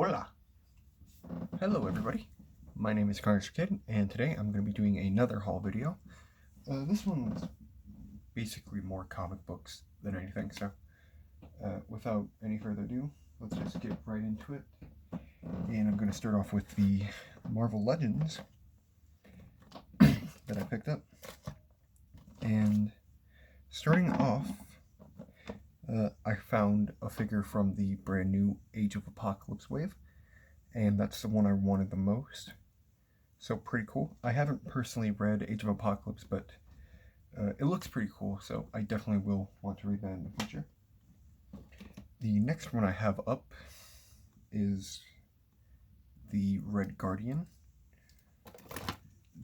Hola! Hello everybody, my name is Carnage Kid, and today I'm going to be doing another haul video. This one's basically more comic books than anything, so without any further ado, let's just get right into it. And I'm going to start off with the Marvel Legends that I picked up. And starting off, I found a figure from the brand new Age of Apocalypse wave, and that's the one I wanted the most. So pretty cool. I haven't personally read Age of Apocalypse, but it looks pretty cool, so I definitely will want to read that in the future. The next one I have up is the Red Guardian,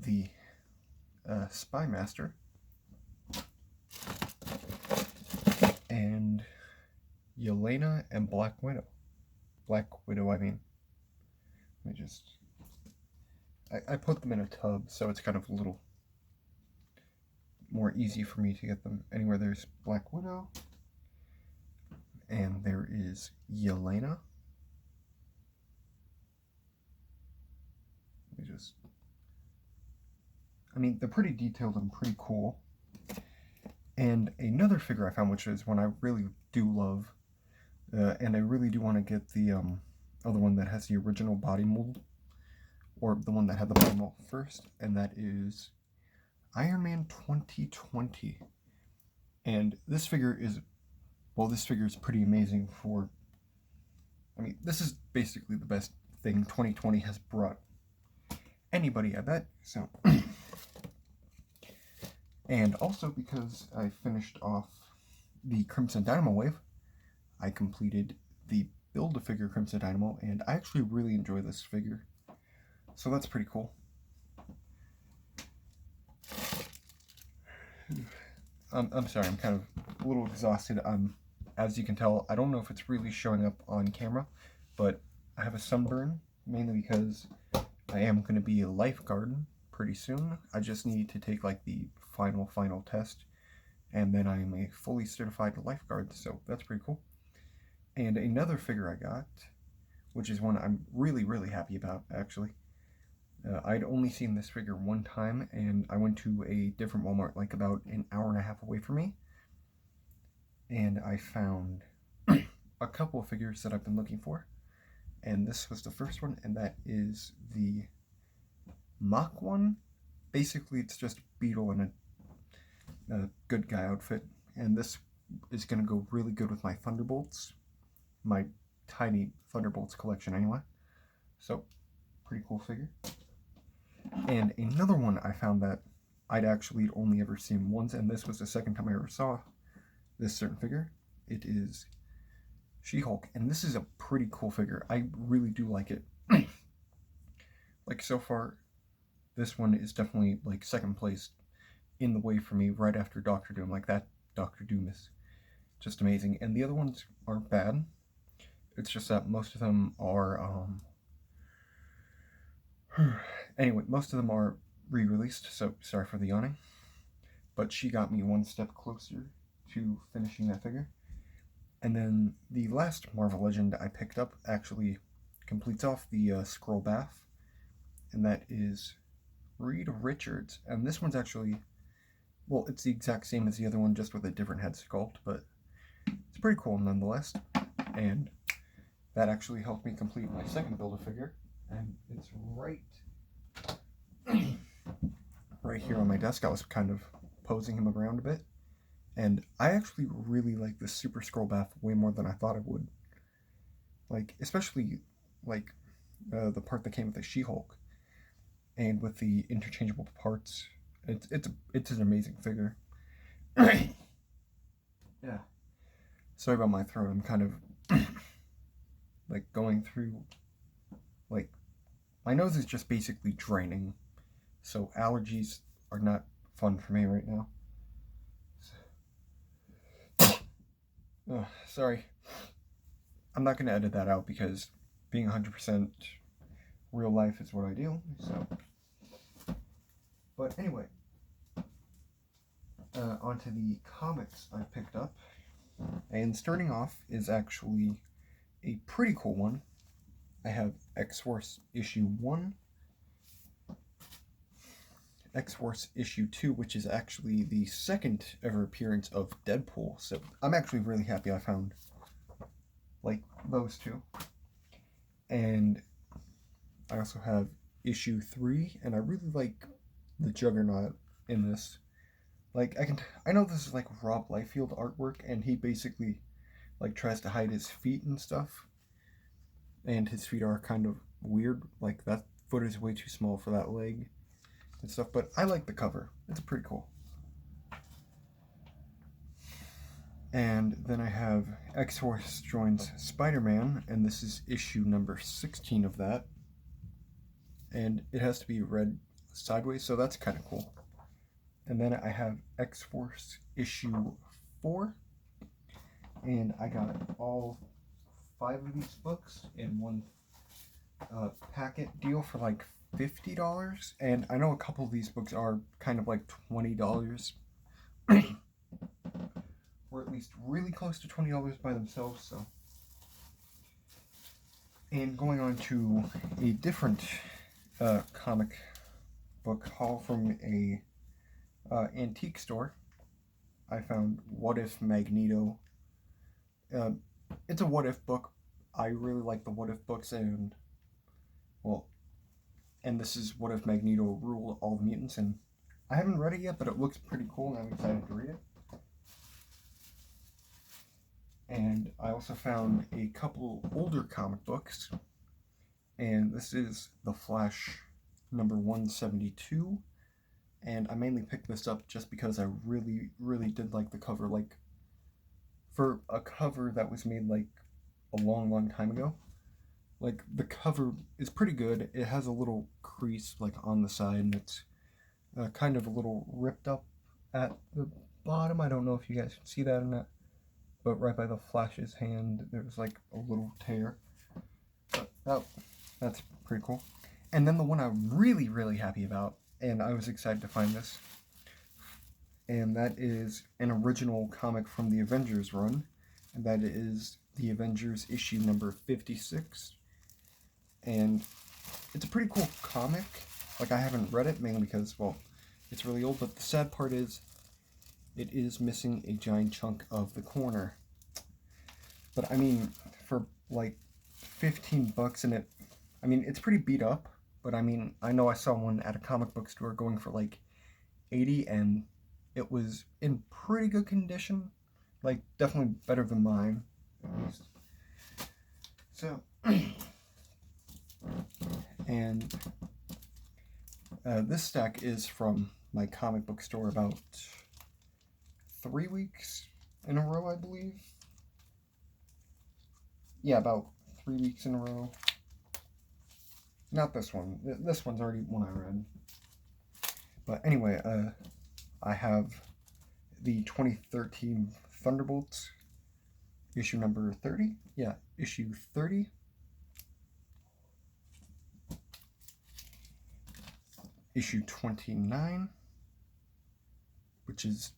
the Spy Master, and Yelena and Black Widow. I mean. Let me just... I put them in a tub, so it's kind of a little more easy for me to get them. Anywhere there's Black Widow, and there is Yelena. Let me just... I mean, they're pretty detailed and pretty cool. And another figure I found, which is one I really do love, and I really do want to get the other one that has the original body mold, or the one that had the body mold first, and that is Iron Man 2020. And this figure is, well, this figure is pretty amazing for, I mean, this is basically the best thing 2020 has brought anybody, I bet, so. And also because I finished off the Crimson Dynamo wave, I completed the Build-A-Figure Crimson Dynamo, and I actually really enjoy this figure. So that's pretty cool. I'm sorry, I'm kind of a little exhausted. As you can tell, I don't know if it's really showing up on camera, but I have a sunburn, mainly because I am going to be a lifeguard pretty soon. I just need to take like the final test, and then I am a fully certified lifeguard, so that's pretty cool. And another figure I got, which is one I'm really happy about, actually. I'd only seen this figure one time, and I went to a different Walmart like about an hour and a half away from me, and I found a couple of figures that I've been looking for, and this was the first one, and that is the Mach one. Basically, it's just Beetle in a good guy outfit, and this is going to go really good with my Thunderbolts, my tiny Thunderbolts collection anyway. So, pretty cool figure. And another one I found that I'd actually only ever seen once, and this was the second time I ever saw this certain figure. It is She-Hulk, and this is a pretty cool figure. I really do like it. Like, so far, this one is definitely, like, second place in the way for me, right after Doctor Doom. Like, that Doctor Doom is just amazing. And the other ones aren't bad. It's just that most of them are, anyway, most of them are re-released, so sorry for the yawning. But she got me one step closer to finishing that figure. And then the last Marvel Legend I picked up actually completes off the Skrull Bath, and that is Reed Richards. And this one's actually, well, it's the exact same as the other one, just with a different head sculpt, but it's pretty cool nonetheless. And that actually helped me complete my second Build-A-Figure, and it's right here on my desk. I was kind of posing him around a bit, and I actually really like this Super Skrull Bath way more than I thought I would. Like, especially like the part that came with the She-Hulk, and with the interchangeable parts. It's an amazing figure. Yeah. Sorry about my throat. I'm kind of like going through, like, my nose is just basically draining, so allergies are not fun for me right now. Sorry. I'm not going to edit that out because being 100% real life is what I do, so. But anyway, onto the comics I picked up. And starting off is actually a pretty cool one. I have X-Force issue 1, X-Force issue 2, which is actually the second ever appearance of Deadpool. So I'm actually really happy I found like those two. And I also have issue 3, and I really like the Juggernaut in this. Like I know this is like Rob Liefeld artwork, and he basically like tries to hide his feet and stuff. And his feet are kind of weird. Like that foot is way too small for that leg and stuff. But I like the cover. It's pretty cool. And then I have X-Force joins Spider-Man, and this is issue number 16 of that. And it has to be read sideways, so that's kind of cool. And then I have X-Force issue 4, and I got all 5 of these books in one packet deal for like $50, and I know a couple of these books are kind of like $20, or at least really close to $20 by themselves. So, and going on to a different comic book haul from a antique store, I found What If Magneto. It's a what if book. I really like the what if books, and well, and this is What If Magneto Ruled All the Mutants, and I haven't read it yet, but it looks pretty cool, and I'm excited to read it. And I also found a couple older comic books, and this is The Flash number 172, and I mainly picked this up just because I really, really did like the cover. Like, for a cover that was made like a long, long time ago, like the cover is pretty good. It has a little crease like on the side, and it's kind of a little ripped up at the bottom. I don't know if you guys can see that or not, but right by the Flash's hand there's like a little tear. But that's pretty cool. And then the one I'm really, really happy about, and I was excited to find this, and that is an original comic from the Avengers run, and that is the Avengers issue number 56. And it's a pretty cool comic. Like, I haven't read it, mainly because, well, it's really old, but the sad part is it is missing a giant chunk of the corner. But I mean, for like $15, and I mean, it's pretty beat up, but I mean, I know I saw one at a comic book store going for like $80, and it was in pretty good condition. Like, definitely better than mine, at least. So, and this stack is from my comic book store about 3 weeks in a row, I believe. Yeah, about 3 weeks in a row. Not this one. This one's already one I read. But anyway, I have the 2013 Thunderbolts, issue number 30. Yeah, issue 30. Issue 29, which is,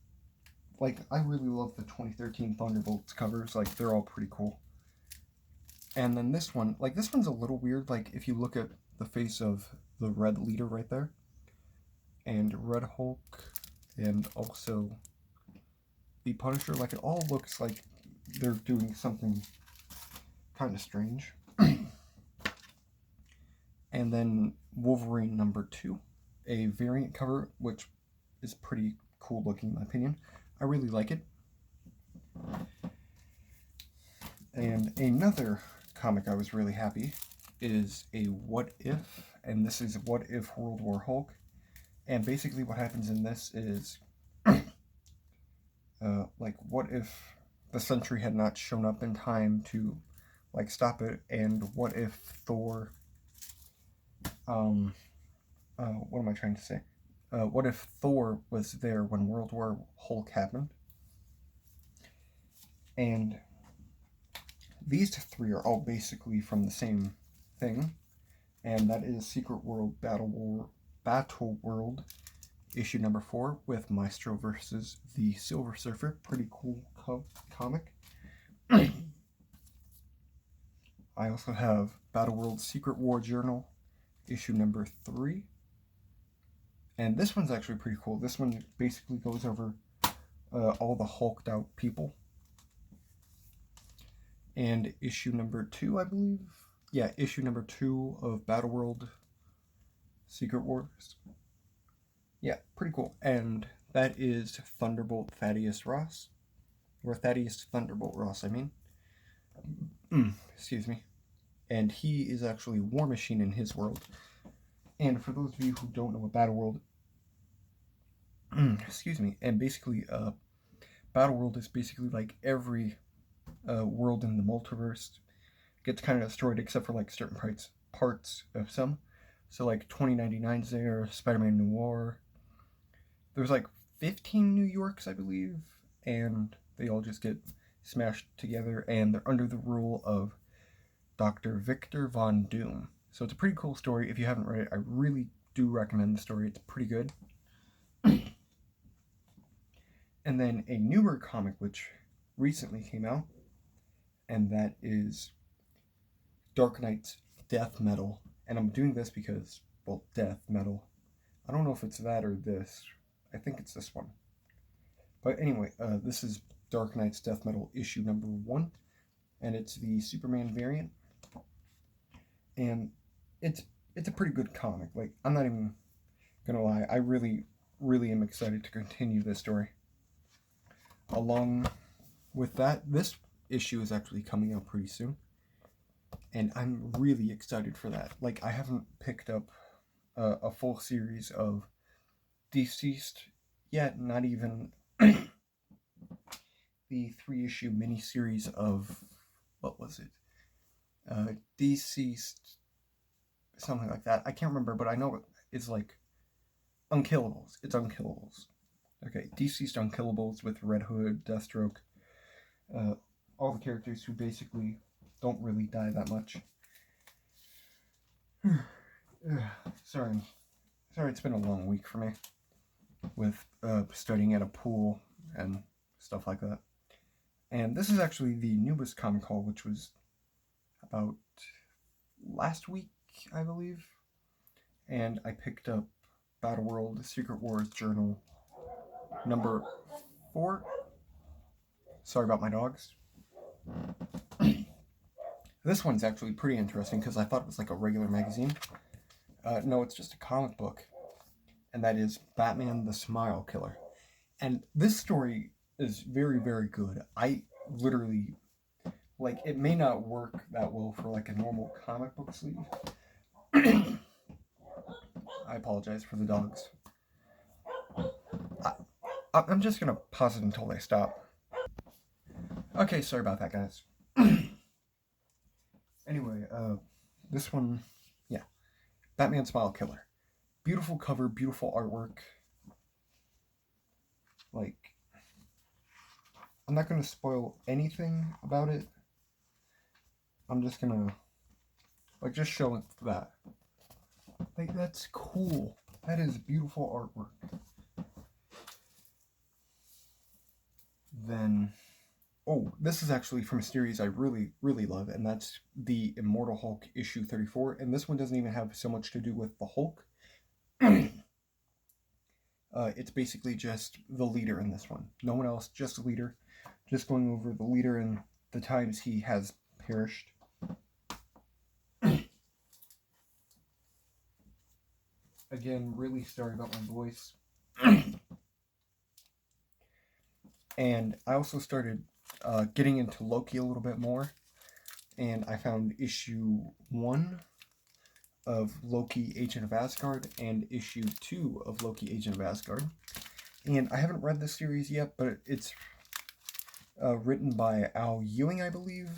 like, I really love the 2013 Thunderbolts covers. Like, they're all pretty cool. And then this one, like, this one's a little weird. Like, if you look at the face of the Red Leader right there, and Red Hulk, and also the Punisher, like, it all looks like they're doing something kind of strange. And then Wolverine number 2, a variant cover, which is pretty cool looking in my opinion. I really like it. And another comic I was really happy is a What If, and this is What If World War Hulk. And basically what happens in this is like, what if the Sentry had not shown up in time to like stop it, and what if Thor what am I trying to say? What if Thor was there when World War Hulk happened? And these three are all basically from the same thing, and that is Secret World Battle World, issue number 4, with Maestro versus the Silver Surfer. Pretty cool comic. I also have Battleworld Secret War Journal, issue number 3. And this one's actually pretty cool. This one basically goes over all the hulked out people. And issue number 2, I believe. Yeah, issue number 2 of Battleworld Secret Wars. Yeah, pretty cool. And that is Thunderbolt Thaddeus Ross. Or Thaddeus Thunderbolt Ross, I mean. Excuse me. And he is actually War Machine in his world. And for those of you who don't know what Battleworld... excuse me. And basically, Battleworld is basically like every world in the multiverse gets kind of destroyed except for like certain parts of some. So like 2099's there, Spider-Man Noir. There's like 15 New Yorks, I believe, and they all just get smashed together, and they're under the rule of Dr. Victor Von Doom. So it's a pretty cool story. If you haven't read it, I really do recommend the story. It's pretty good. And then a newer comic which recently came out, and that is Dark Knight's Death Metal. And I'm doing this because, well, death metal. I don't know if it's that or this. I think it's this one. But anyway, this is Dark Knight's Death Metal issue number 1. And it's the Superman variant. And it's a pretty good comic. Like, I'm not even gonna lie. I really, really am excited to continue this story. Along with that, this issue is actually coming out pretty soon. And I'm really excited for that. Like, I haven't picked up a full series of Deceased yet, not even the 3-issue miniseries of, what was it? Deceased, something like that. I can't remember, but I know it's like Unkillables. It's Unkillables. Okay, Deceased Unkillables with Red Hood, Deathstroke, all the characters who basically don't really die that much. Sorry, it's been a long week for me with studying at a pool and stuff like that. And this is actually the newest comic haul, which was about last week, I believe. And I picked up Battleworld Secret Wars Journal number 4. Sorry about my dogs. This one's actually pretty interesting because I thought it was like a regular magazine. No, it's just a comic book. And that is Batman the Smile Killer. And this story is very, very good. I literally, like, it may not work that well for like a normal comic book sleeve. I apologize for the dogs. I'm just gonna pause it until they stop. Okay, sorry about that, guys. Anyway, this one, yeah, Batman Smile Killer. Beautiful cover, beautiful artwork. Like, I'm not going to spoil anything about it. I'm just going to, like, just show it that. Like, that's cool. That is beautiful artwork. Then, oh, this is actually from a series I really, really love, and that's the Immortal Hulk issue 34. And this one doesn't even have so much to do with the Hulk. It's basically just the leader in this one. No one else, just the leader. Just going over the leader and the times he has perished. Again, really sorry about my voice. And I also started getting into Loki a little bit more. And I found issue 1 of Loki Agent of Asgard and issue 2 of Loki Agent of Asgard. And I haven't read this series yet, but it's written by Al Ewing, I believe.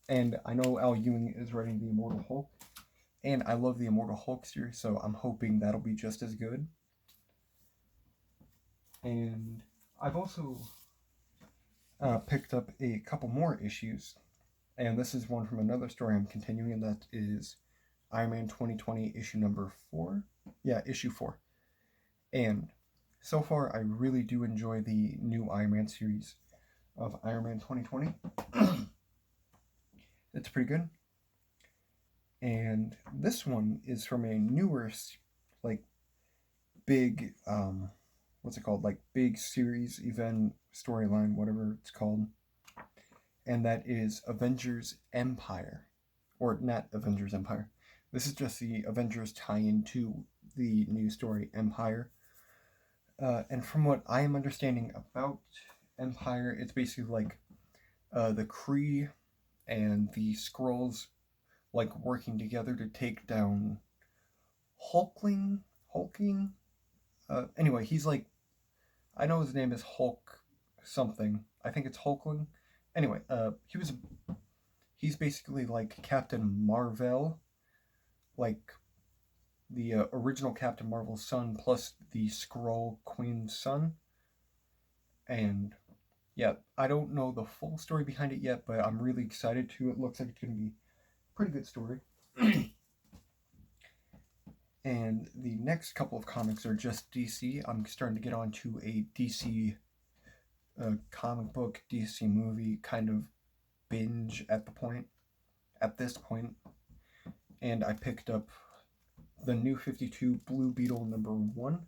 And I know Al Ewing is writing the Immortal Hulk. And I love the Immortal Hulk series, so I'm hoping that'll be just as good. And I've also picked up a couple more issues. And this is one from another story I'm continuing, and that is Iron Man 2020 issue number 4. Yeah, issue 4. And so far, I really do enjoy the new Iron Man series of Iron Man 2020. It's pretty good. And this one is from a newer, like, big, what's it called? Like, big series, event, storyline, whatever it's called. And that is Avengers Empire. Or not Avengers Empire. This is just the Avengers tie-in to the new story Empire. And from what I am understanding about Empire, it's basically like the Kree and the Skrulls like working together to take down Hulking. Anyway, he's like, I know his name is Hulk something. I think it's Hulkling. Anyway, he's basically like Captain Marvel, like the original Captain Marvel's son plus the Skrull Queen's son. And yeah, I don't know the full story behind it yet, but I'm really excited to. It looks like it's going to be a pretty good story. And the next couple of comics are just DC. I'm starting to get onto a DC comic book, DC movie kind of binge at this point. And I picked up the New 52 Blue Beetle #1.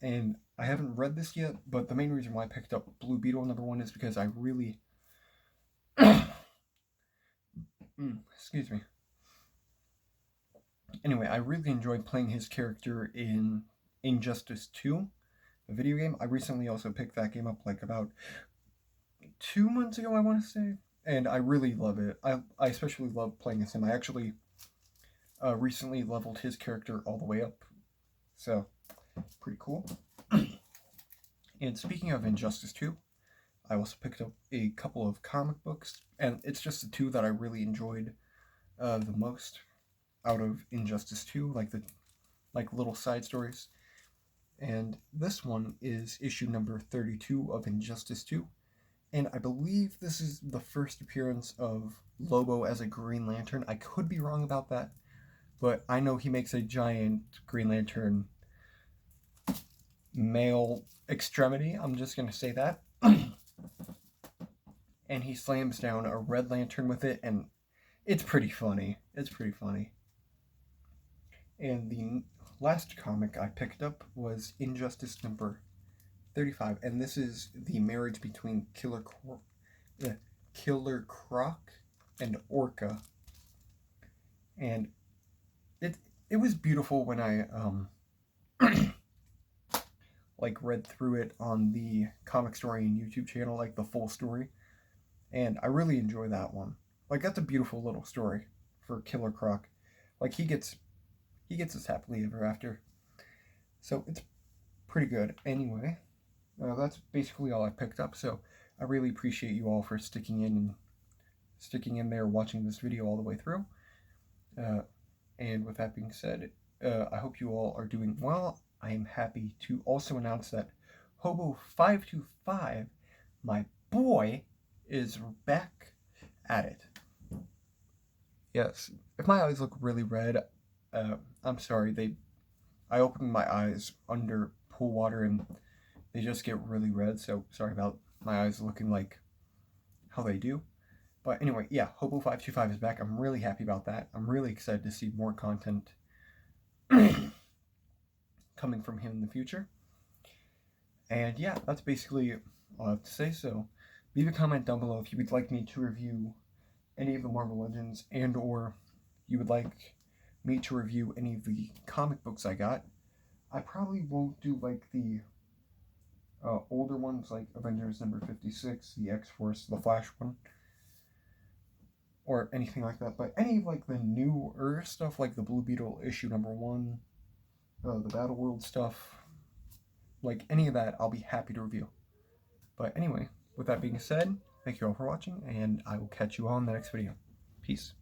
And I haven't read this yet, but the main reason why I picked up Blue Beetle #1 is because I really excuse me. Anyway, I really enjoyed playing his character in Injustice 2, the video game. I recently also picked that game up like about 2 months ago, I want to say, and I really love it. I especially love playing as him. I actually recently leveled his character all the way up, so pretty cool. And speaking of Injustice 2, I also picked up a couple of comic books, and it's just the two that I really enjoyed the most out of Injustice 2, like little side stories. And this one is issue number 32 of Injustice 2. And I believe this is the first appearance of Lobo as a Green Lantern. I could be wrong about that, but I know he makes a giant Green Lantern male extremity. I'm just going to say that. And he slams down a Red Lantern with it, and it's pretty funny. And the last comic I picked up was Injustice number 35, and this is the marriage between Killer Croc and Orca. And it was beautiful when I like read through it on the Comic Story and YouTube channel, like the full story. And I really enjoy that one. Like, that's a beautiful little story for Killer Croc. Like, he gets his happily ever after. So it's pretty good. Anyway, that's basically all I picked up. So I really appreciate you all for sticking in there, watching this video all the way through. And with that being said, I hope you all are doing well. I am happy to also announce that Hobo525, my boy, is back at it. Yes, if my eyes look really red, I'm sorry. I opened my eyes under pool water and they just get really red, so sorry about my eyes looking like how they do. But anyway, yeah, Hobo525 is back. I'm really happy about that. I'm really excited to see more content coming from him in the future. And yeah, that's basically all I have to say. So leave a comment down below if you would like me to review any of the Marvel Legends, and or you would like me to review any of the comic books I got. I probably won't do like the older ones, like Avengers #56, the X-Force, the Flash one, or anything like that, but any of like the newer stuff, like the Blue Beetle issue #1, the Battle World stuff, like any of that, I'll be happy to review. But anyway, with that being said, thank you all for watching, and I will catch you all in the next video. Peace.